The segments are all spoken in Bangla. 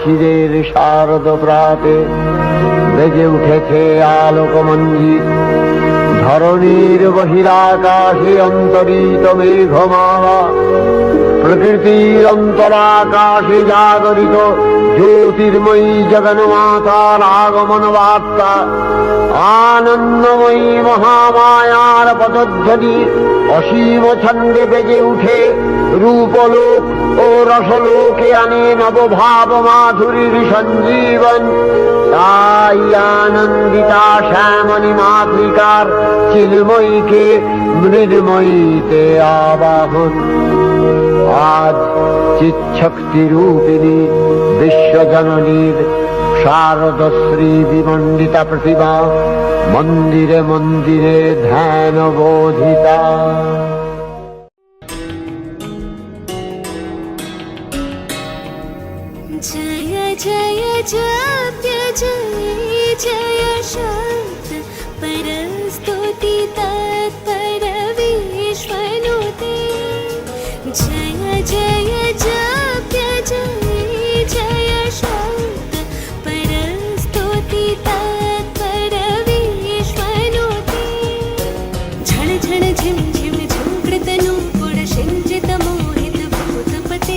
ক্ষীরের শারদ প্রাতে বেজে উঠেছে আলোকমঞ্জিত। ধরণীর বহিরাকাশে অন্তরিত মেঘমালা, প্রকৃতির অন্তরাকাশে জাগরিত জ্যোতির্ময়ী জগন্মাতার আগমন বার্তা। আনন্দময়ী মহামায়ার পদধ্বনি অসীম ছন্দে বেজে উঠে রূপলোক ও রসলোকে আনে নবভাব মাধুরীর সঞ্জীবন। তাই আনন্দিতা শ্যামণী মাতৃকার চিন্ময়ীকে মৃন্ময়ীতে আবাহন। আজ চিৎশক্তি রূপিণী বিশ্বজননীর শারদশ্রী বিমণ্ডিতা প্রতিভা মন্দিরে মন্দিরে ধ্যান বোধিতা। জয় জয় জপ্য জয় জয় শব্দ পরস্তুতি তৎপর বিশ্বনুতে। জয় জয় জপ্য জয় জয় শব্দ পরস্তুতি তৎপর বিশ্বনুতে। ঝণ ঝণ ঝিম ঝিম ঝুঁকৃত নূপুর সিঞ্চিত মোহিত ভূতপते।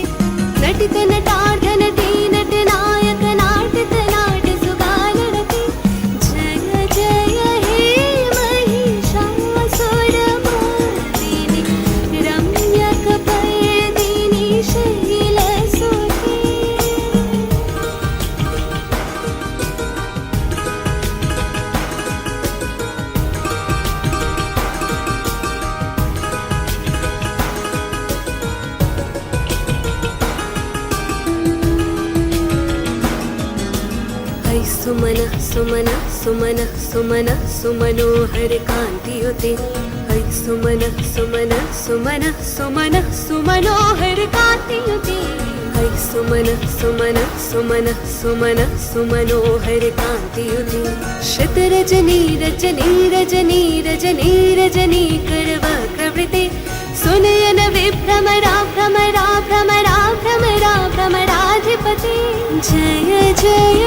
नटित नटार्ध नटी नटनायक नाटित नाट सुगानरते। जय जय हे महिषासुरमर्दिनि रम्यकपर्दिनि शैलसुते। सुमन सुमन सुमन सुमन सुमनोहर कांतियुते। है सुमन सुमन सुमन सुमन सुमनोहर कांतियुते। है सुमन सुमन सुमन सुमन सुमनोहर कांतियुते। शतरजनी रजनी रजनी रजनी रजनी करवकृते। सुनयन विभ्रमरा भ्रमरा भ्रमरा भ्रमरा भ्रमराधिपते। जय जय